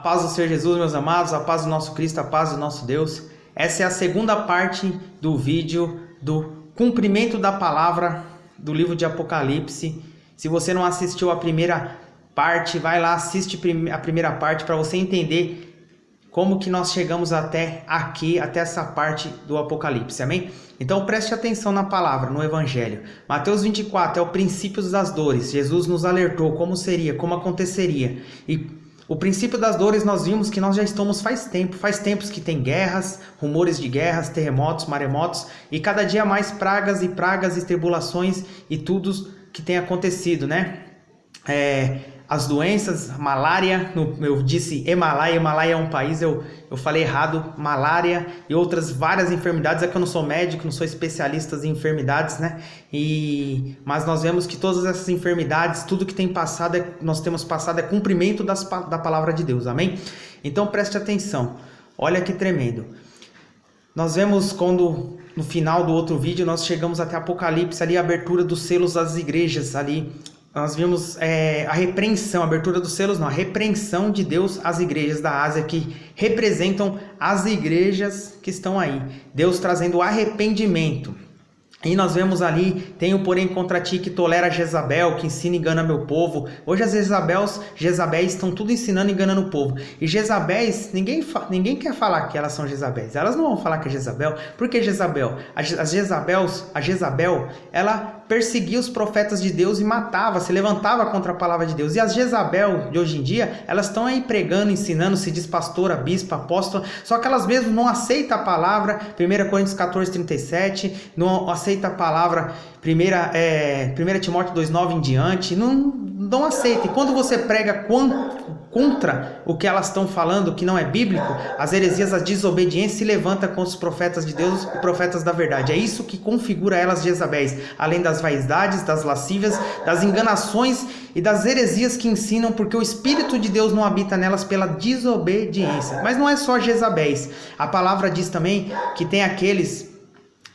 paz do Senhor Jesus, meus amados, a paz do nosso Cristo, a paz do nosso Deus. Essa é a segunda parte do vídeo do cumprimento da palavra do livro de Apocalipse. Se você não assistiu a primeira parte, vai lá, assiste a primeira parte para você entender como que nós chegamos até aqui, até essa parte do Apocalipse, amém? Então preste atenção na palavra, no Evangelho. Mateus 24 é o princípio das dores. Jesus nos alertou como seria, como aconteceria. E o princípio das dores nós vimos que nós já estamos faz tempos que tem guerras, rumores de guerras, terremotos, maremotos e cada dia mais pragas e tribulações e tudo que tem acontecido, né? As doenças, malária, eu disse Himalaia é um país, eu falei errado, malária e outras várias enfermidades, é que eu não sou médico, não sou especialista em enfermidades, né? Mas nós vemos que todas essas enfermidades, tudo que tem passado, nós temos passado é cumprimento da palavra de Deus, amém? Então preste atenção, olha que tremendo. Nós vemos quando, no final do outro vídeo, nós chegamos até Apocalipse, ali a abertura dos selos das igrejas, ali nós vimos a repreensão, a abertura dos selos não, a repreensão de Deus às igrejas da Ásia que representam as igrejas que estão aí. Deus trazendo arrependimento. E nós vemos ali, tenho porém contra ti que tolera Jezabel, que ensina e engana meu povo. Hoje as Jezabéis estão tudo ensinando e enganando o povo. E Jezabéis, ninguém quer falar que elas são Jezabéis. Elas não vão falar que é Jezabel. Por que Jezabel? A Jezabel, ela perseguia os profetas de Deus e matava, se levantava contra a palavra de Deus. E as Jezabel de hoje em dia, elas estão aí pregando, ensinando, se diz pastora, bispa, apóstola, só que elas mesmas não aceitam a palavra, 1 Coríntios 14:37, não aceitam a palavra, 1 Timóteo 2:9 em diante, não aceita. E quando você prega contra o que elas estão falando, que não é bíblico, as heresias, a desobediência se levanta contra os profetas de Deus e profetas da verdade. É isso que configura elas Jezabéis, além das vaidades, das lascívias, das enganações e das heresias que ensinam, porque o Espírito de Deus não habita nelas pela desobediência. Mas não é só Jezabéis. A palavra diz também que tem aqueles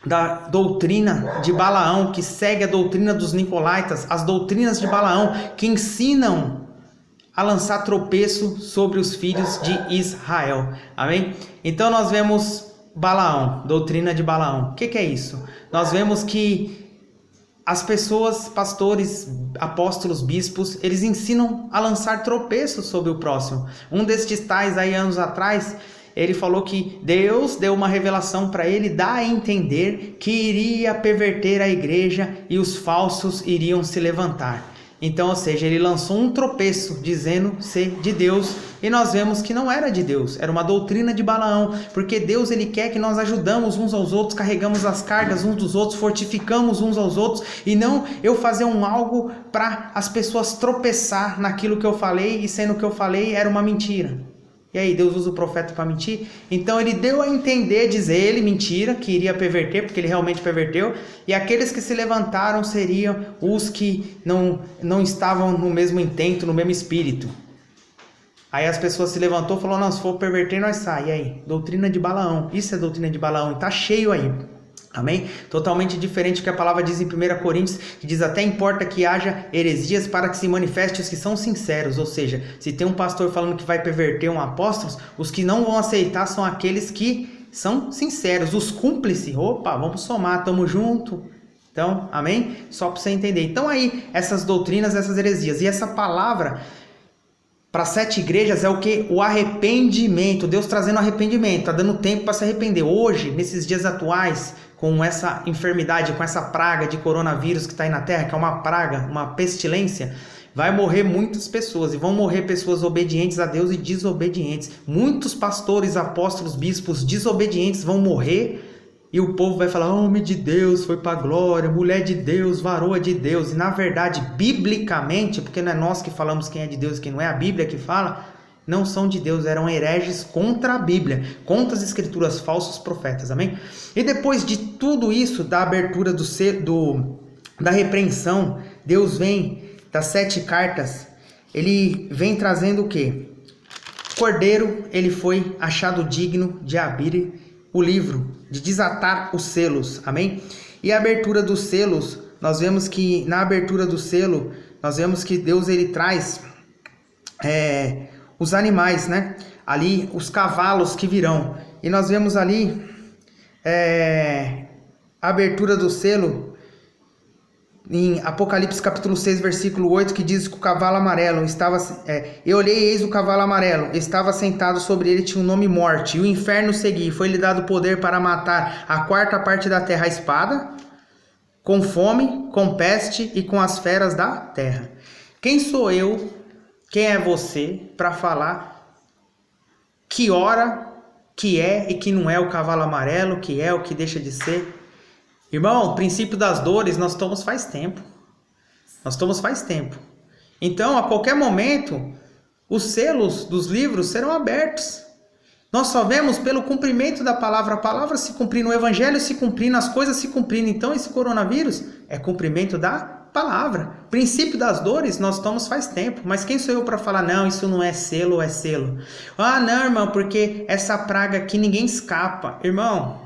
da doutrina de Balaão, que segue a doutrina dos Nicolaítas, as doutrinas de Balaão, que ensinam a lançar tropeço sobre os filhos de Israel, amém? Então nós vemos Balaão, doutrina de Balaão. O que é isso? Nós vemos que as pessoas, pastores, apóstolos, bispos, eles ensinam a lançar tropeços sobre o próximo. Um destes tais aí anos atrás, ele falou que Deus deu uma revelação para ele, dá a entender que iria perverter a igreja e os falsos iriam se levantar. Então, ou seja, ele lançou um tropeço dizendo ser de Deus e nós vemos que não era de Deus, era uma doutrina de Balaão, porque Deus ele quer que nós ajudamos uns aos outros, carregamos as cargas uns dos outros, fortificamos uns aos outros e não eu fazer algo para as pessoas tropeçar naquilo que eu falei e sendo que eu falei era uma mentira. E aí, Deus usa o profeta para mentir? Então ele deu a entender, diz ele, mentira, que iria perverter, porque ele realmente perverteu. E aqueles que se levantaram seriam os que não estavam no mesmo intento, no mesmo espírito. Aí as pessoas se levantou e falou, não, se for perverter, nós sai. E aí? Doutrina de Balaão. Isso é doutrina de Balaão. E está cheio aí. Amém? Totalmente diferente do que a palavra diz em 1 Coríntios, que diz até importa que haja heresias para que se manifeste os que são sinceros. Ou seja, se tem um pastor falando que vai perverter um apóstolo, os que não vão aceitar são aqueles que são sinceros, os cúmplices. Opa, vamos somar, tamo junto. Então, amém? Só para você entender. Então aí, essas doutrinas, essas heresias. E essa palavra para 7 igrejas é o que? O arrependimento. Deus trazendo arrependimento. Está dando tempo para se arrepender. Hoje, nesses dias atuais, com essa enfermidade, com essa praga de coronavírus que está aí na Terra, que é uma praga, uma pestilência, vai morrer muitas pessoas. E vão morrer pessoas obedientes a Deus e desobedientes. Muitos pastores, apóstolos, bispos desobedientes vão morrer. E o povo vai falar, homem de Deus, foi para a glória, mulher de Deus, varoa de Deus. E na verdade, biblicamente, porque não é nós que falamos quem é de Deus e quem não é, a Bíblia que fala, não são de Deus, eram hereges contra a Bíblia, contra as escrituras, falsos profetas, amém? E depois de tudo isso, da abertura da repreensão, Deus vem, das 7 cartas, ele vem trazendo o quê? Cordeiro, ele foi achado digno de abrir o livro, de desatar os selos, amém? E a abertura dos selos, nós vemos que na abertura do selo, nós vemos que Deus ele traz os animais, né? Ali os cavalos que virão. E nós vemos ali a abertura do selo em Apocalipse capítulo 6, versículo 8, que diz que o cavalo amarelo estava... eu olhei e eis o cavalo amarelo, estava sentado sobre ele, tinha o nome Morte, e o inferno seguia, foi-lhe dado poder para matar a quarta parte da terra, a espada, com fome, com peste e com as feras da terra. Quem sou eu, quem é você, para falar que hora, que é e que não é o cavalo amarelo, que é o que deixa de ser? Irmão, o princípio das dores nós estamos faz tempo. Então, a qualquer momento, os selos dos livros serão abertos. Nós só vemos pelo cumprimento da palavra, a palavra se cumprindo, o evangelho se cumprindo, as coisas se cumprindo. Então, esse coronavírus é cumprimento da palavra. Princípio das dores nós estamos faz tempo. Mas quem sou eu para falar, não, isso não é selo, é selo? Ah, não, irmão, porque essa praga aqui ninguém escapa. Irmão,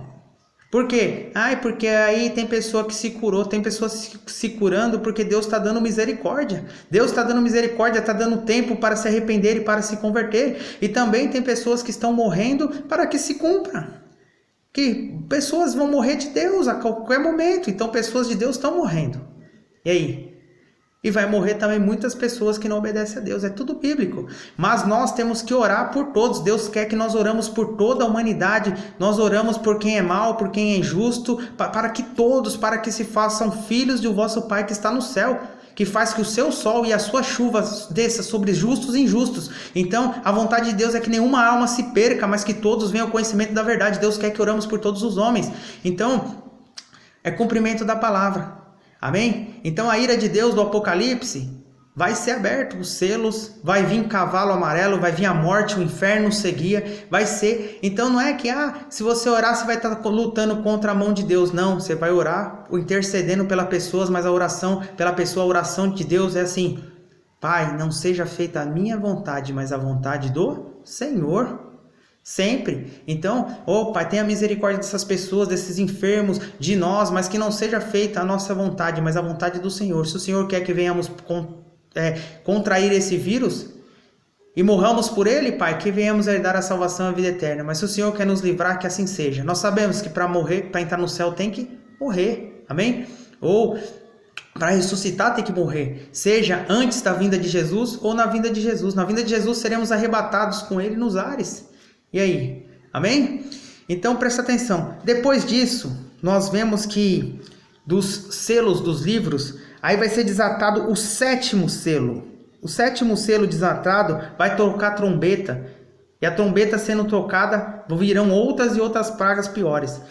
por quê? Porque aí tem pessoa que se curou, tem pessoas se curando porque Deus está dando misericórdia. Deus está dando misericórdia, está dando tempo para se arrepender e para se converter. E também tem pessoas que estão morrendo para que se cumpra. Que pessoas vão morrer de Deus a qualquer momento. Então pessoas de Deus estão morrendo. E aí? E vai morrer também muitas pessoas que não obedecem a Deus. É tudo bíblico. Mas nós temos que orar por todos. Deus quer que nós oramos por toda a humanidade. Nós oramos por quem é mau, por quem é injusto, para que todos, para que se façam filhos de vosso Pai que está no céu, que faz que o seu sol e a sua chuva desça sobre justos e injustos. Então, a vontade de Deus é que nenhuma alma se perca, mas que todos venham ao conhecimento da verdade. Deus quer que oramos por todos os homens. Então, é cumprimento da palavra. Amém? Então a ira de Deus do Apocalipse vai ser aberto, os selos, vai vir cavalo amarelo, vai vir a morte, o inferno seguia, vai ser. Então não é que se você orar você vai estar lutando contra a mão de Deus, não, você vai orar intercedendo pelas pessoas, mas a oração pela pessoa, a oração de Deus é assim: Pai, não seja feita a minha vontade, mas a vontade do Senhor. Sempre. Então, Pai, tenha misericórdia dessas pessoas, desses enfermos, de nós, mas que não seja feita a nossa vontade, mas a vontade do Senhor. Se o Senhor quer que venhamos contrair esse vírus e morramos por ele, Pai, que venhamos a herdar a salvação e a vida eterna. Mas se o Senhor quer nos livrar, que assim seja. Nós sabemos que para morrer, para entrar no céu, tem que morrer. Amém? Ou para ressuscitar tem que morrer, seja antes da vinda de Jesus ou na vinda de Jesus. Na vinda de Jesus seremos arrebatados com ele nos ares. E aí? Amém? Então presta atenção. Depois disso, nós vemos que dos selos dos livros, aí vai ser desatado o sétimo selo. O sétimo selo desatado vai tocar trombeta. E a trombeta sendo tocada, virão outras e outras pragas piores.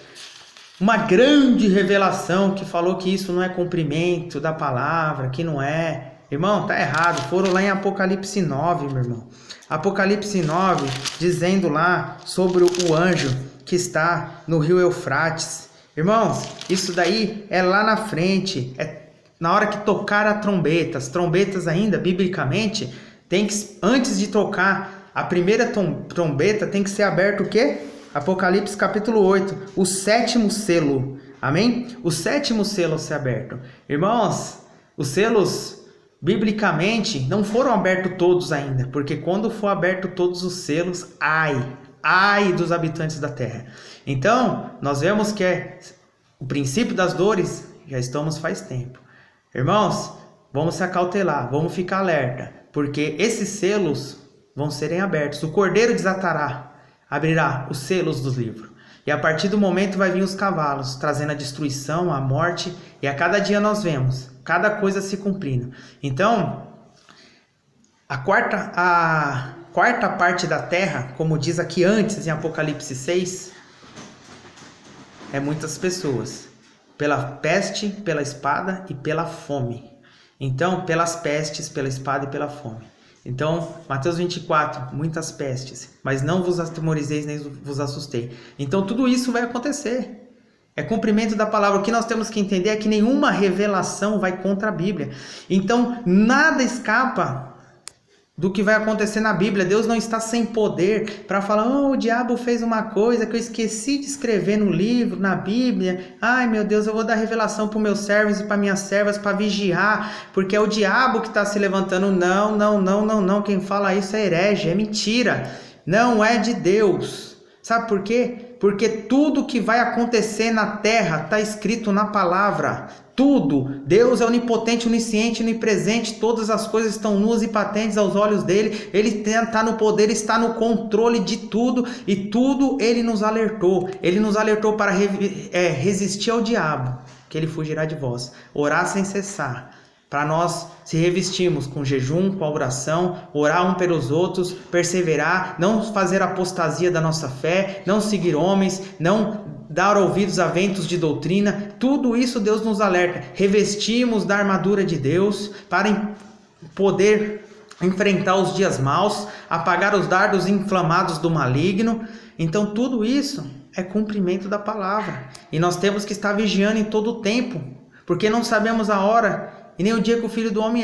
Uma grande revelação que falou que isso não é cumprimento da palavra, que não é. Irmão, tá errado. Foram lá em Apocalipse 9, meu irmão. Apocalipse 9, dizendo lá sobre o anjo que está no rio Eufrates. Irmãos, isso daí é lá na frente, é na hora que tocar a trombeta. As trombetas ainda, biblicamente, tem que, antes de tocar a primeira trombeta, tem que ser aberto o quê? Apocalipse capítulo 8, o sétimo selo. Amém? O sétimo selo ser aberto. Irmãos, os selos biblicamente não foram abertos todos ainda, porque quando for aberto todos os selos, ai dos habitantes da terra. Então, nós vemos que é o princípio das dores, já estamos faz tempo. Irmãos, vamos se acautelar, vamos ficar alerta, porque esses selos vão serem abertos. O cordeiro desatará, abrirá os selos dos livros. E a partir do momento vai vir os cavalos, trazendo a destruição, a morte, e a cada dia nós vemos cada coisa se cumprindo. Então, a quarta parte da terra, como diz aqui antes em Apocalipse 6, é muitas pessoas, pela peste, pela espada e pela fome. Então, pelas pestes, pela espada e pela fome. Então, Mateus 24, muitas pestes, mas não vos atemorizeis nem vos assustei. Então, tudo isso vai acontecer. É cumprimento da palavra. O que nós temos que entender é que nenhuma revelação vai contra a Bíblia. Então, nada escapa do que vai acontecer na Bíblia. Deus não está sem poder para falar, o diabo fez uma coisa que eu esqueci de escrever no livro, na Bíblia. Ai meu Deus, eu vou dar revelação para os meus servos e para minhas servas para vigiar, porque é o diabo que está se levantando. Não. Quem fala isso é herege, é mentira. Não é de Deus. Sabe por quê? Porque tudo que vai acontecer na terra está escrito na palavra. Tudo. Deus é onipotente, onisciente, onipresente. Todas as coisas estão nuas e patentes aos olhos dele. Ele está no poder, está no controle de tudo. E tudo ele nos alertou. Ele nos alertou para resistir ao diabo, que ele fugirá de vós. Orar sem cessar. Para nós se revestirmos com jejum, com a oração, orar um pelos outros, perseverar, não fazer apostasia da nossa fé, não seguir homens, não dar ouvidos a ventos de doutrina. Tudo isso Deus nos alerta. Revestimos da armadura de Deus para poder enfrentar os dias maus, apagar os dardos inflamados do maligno. Então tudo isso é cumprimento da palavra. E nós temos que estar vigiando em todo o tempo, porque não sabemos a hora e nem o dia que o Filho do Homem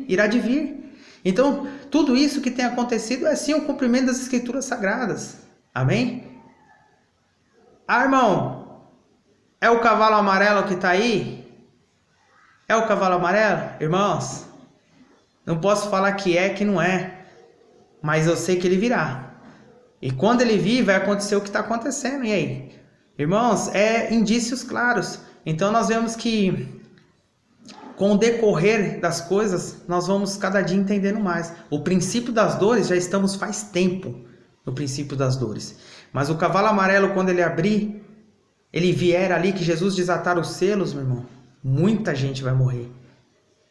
irá de vir. Então, tudo isso que tem acontecido é sim o cumprimento das Escrituras Sagradas. Amém? Irmão, é o cavalo amarelo que está aí? É o cavalo amarelo? Irmãos, não posso falar que não é, mas eu sei que ele virá. E quando ele vir, vai acontecer o que está acontecendo. E aí? Irmãos, é indícios claros. Então, nós vemos que com o decorrer das coisas, nós vamos cada dia entendendo mais. O princípio das dores, já estamos faz tempo no princípio das dores. Mas o cavalo amarelo, quando ele abrir, ele vier ali, que Jesus desatar os selos, meu irmão, muita gente vai morrer.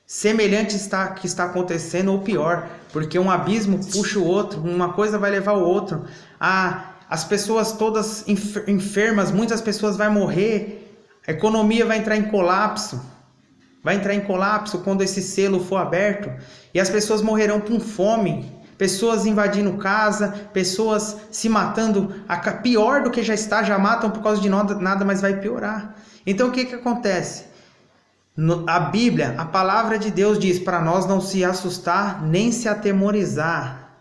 Semelhante que está acontecendo, ou pior, porque um abismo puxa o outro, uma coisa vai levar o outro. As pessoas todas enfermas, muitas pessoas vão morrer, a economia vai entrar em colapso. Vai entrar em colapso quando esse selo for aberto, e as pessoas morrerão com fome, pessoas invadindo casa, pessoas se matando, pior do que já está, já matam por causa de nada, mas vai piorar. Então o que acontece? A Bíblia, a palavra de Deus diz para nós não se assustar nem se atemorizar.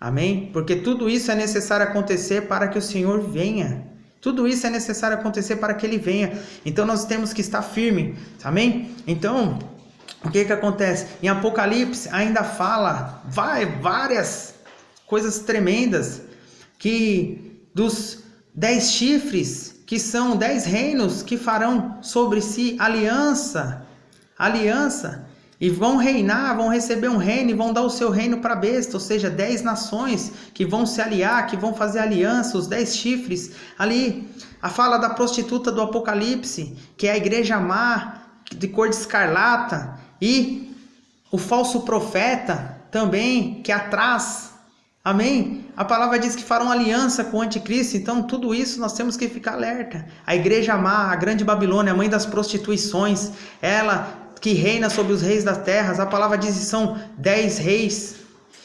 Amém? Porque tudo isso é necessário acontecer para que o Senhor venha. Tudo isso é necessário acontecer para que ele venha. Então nós temos que estar firme. Amém? Então, o que acontece? Em Apocalipse ainda fala várias coisas tremendas, que dos 10 chifres, que são 10 reinos que farão sobre si aliança, e vão reinar, vão receber um reino e vão dar o seu reino para a besta, ou seja, 10 nações que vão se aliar, que vão fazer aliança, os 10 chifres. Ali, a fala da prostituta do Apocalipse, que é a igreja má, de cor de escarlata, e o falso profeta também, que atrás. Amém? A palavra diz que farão aliança com o anticristo, então tudo isso nós temos que ficar alerta. A igreja má, a grande Babilônia, a mãe das prostituições, ela que reina sobre os reis das terras, a palavra diz que são 10 reis,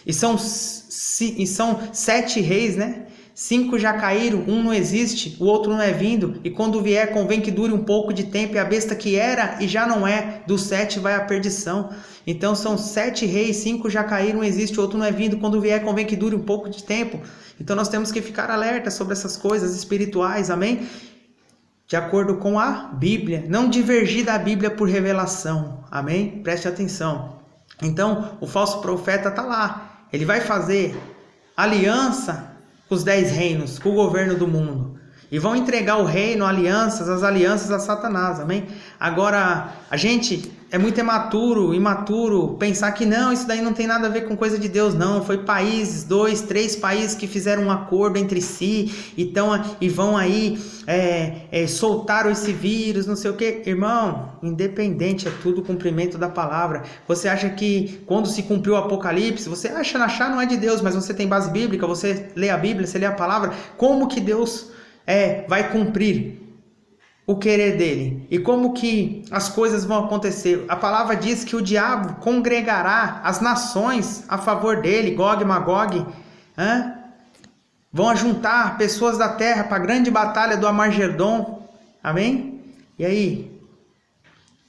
e são 7 reis, né? 5 já caíram, um não existe, o outro não é vindo, e quando vier convém que dure um pouco de tempo, e a besta que era e já não é, dos 7 vai à perdição. Então são 7 reis, 5 já caíram, não existe, o outro não é vindo, quando vier convém que dure um pouco de tempo. Então nós temos que ficar alerta sobre essas coisas espirituais, amém? De acordo com a Bíblia, não divergir da Bíblia por revelação, amém? Preste atenção. Então, o falso profeta está lá, ele vai fazer aliança com os 10 reinos, com o governo do mundo, e vão entregar o reino, as alianças a Satanás, amém? Agora, a gente é muito imaturo pensar que não, isso daí não tem nada a ver com coisa de Deus, não. Foi países, 2, 3 países que fizeram um acordo entre si e vão aí soltaram esse vírus, não sei o que. Irmão, independente, é tudo cumprimento da palavra. Você acha que quando se cumpriu o Apocalipse, você achar não é de Deus, mas você tem base bíblica, você lê a Bíblia, você lê a palavra, como que Deus vai cumprir o querer dele, e como que as coisas vão acontecer? A palavra diz que o diabo congregará as nações a favor dele, Gog e Magog, vão ajuntar pessoas da terra para a grande batalha do Armagedon, amém? E aí?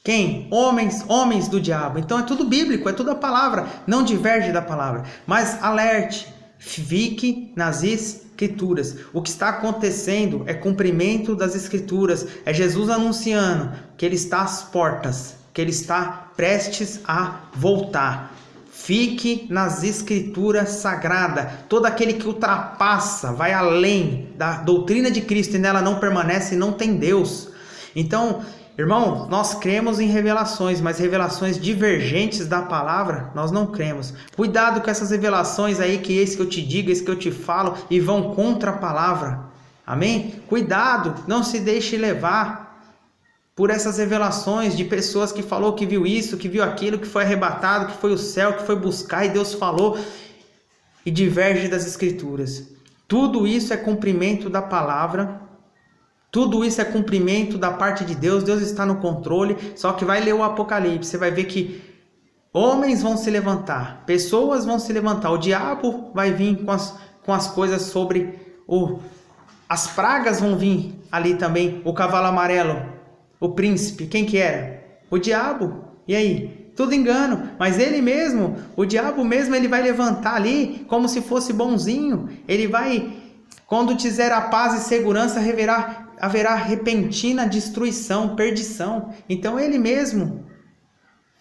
Quem? Homens do diabo. Então é tudo bíblico, é tudo a palavra, não diverge da palavra. Mas alerte, fique nas escrituras. O que está acontecendo é cumprimento das escrituras. É Jesus anunciando que ele está às portas, que ele está prestes a voltar. Fique nas escrituras sagradas. Todo aquele que ultrapassa, vai além da doutrina de Cristo e nela não permanece, não tem Deus. Então, irmão, nós cremos em revelações, mas revelações divergentes da palavra, nós não cremos. Cuidado com essas revelações aí, que esse que eu te digo, esse que eu te falo, e vão contra a palavra. Amém? Cuidado, não se deixe levar por essas revelações de pessoas que falou que viu isso, que viu aquilo, que foi arrebatado, que foi o céu, que foi buscar e Deus falou, e diverge das escrituras. Tudo isso é cumprimento da palavra. Tudo isso é cumprimento da parte de Deus. Deus está no controle. Só que vai ler o Apocalipse, você vai ver que homens vão se levantar, pessoas vão se levantar, o diabo vai vir com as coisas sobre as pragas vão vir ali também, o cavalo amarelo, o príncipe, quem que era? O diabo. E aí? Tudo engano, mas ele mesmo, o diabo mesmo, ele vai levantar ali como se fosse bonzinho. Ele vai, quando tiver a paz e segurança, haverá repentina destruição, perdição. Então ele mesmo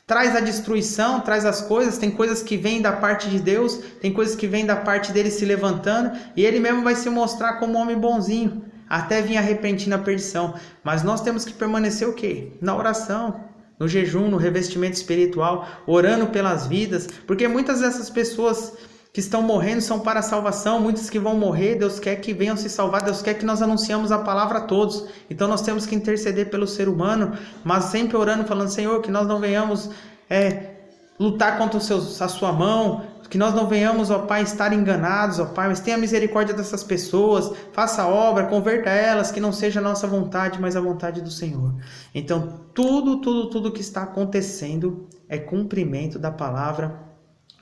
traz a destruição, traz as coisas. Tem coisas que vêm da parte de Deus, tem coisas que vêm da parte dele se levantando, e ele mesmo vai se mostrar como um homem bonzinho, até vir a repentina perdição. Mas nós temos que permanecer o quê? Na oração, no jejum, no revestimento espiritual, orando pelas vidas, porque muitas dessas pessoas que estão morrendo são para a salvação. Muitos que vão morrer, Deus quer que venham se salvar, Deus quer que nós anunciamos a palavra a todos. Então nós temos que interceder pelo ser humano, mas sempre orando, falando: Senhor, que nós não venhamos lutar contra a sua mão, que nós não venhamos, ó Pai, estar enganados, ó Pai, mas tenha misericórdia dessas pessoas, faça a obra, converta elas, que não seja a nossa vontade, mas a vontade do Senhor. Então tudo que está acontecendo é cumprimento da palavra.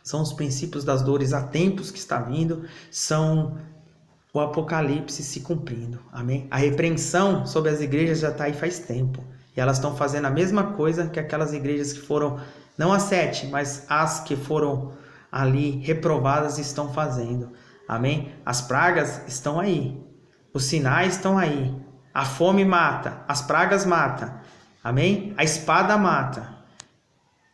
São os princípios das dores há tempos que está vindo, são o Apocalipse se cumprindo, amém? A repreensão sobre as igrejas já está aí faz tempo, e elas estão fazendo a mesma coisa que aquelas igrejas que foram, não as 7, mas as que foram ali reprovadas estão fazendo, amém? As pragas estão aí, os sinais estão aí, a fome mata, as pragas matam, amém? A espada mata,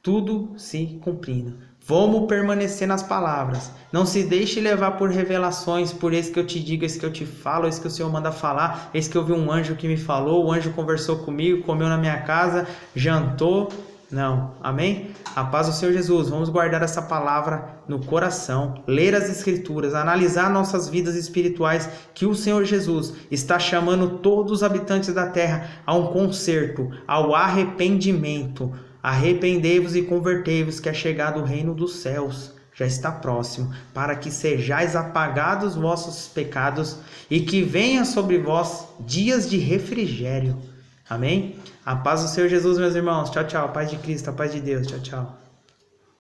tudo se cumprindo. Vamos permanecer nas palavras. Não se deixe levar por revelações, por esse que eu te digo, esse que eu te falo, esse que o Senhor manda falar, esse que eu vi um anjo que me falou, o anjo conversou comigo, comeu na minha casa, jantou. Não, amém? A paz do Senhor Jesus. Vamos guardar essa palavra no coração, ler as escrituras, analisar nossas vidas espirituais, que o Senhor Jesus está chamando todos os habitantes da terra a um conserto, ao arrependimento. Arrependei-vos e convertei-vos, que é chegado o reino dos céus, já está próximo, para que sejais apagados vossos pecados e que venha sobre vós dias de refrigério. Amém? A paz do Senhor Jesus, meus irmãos. Tchau, tchau. A paz de Cristo, a paz de Deus. Tchau, tchau.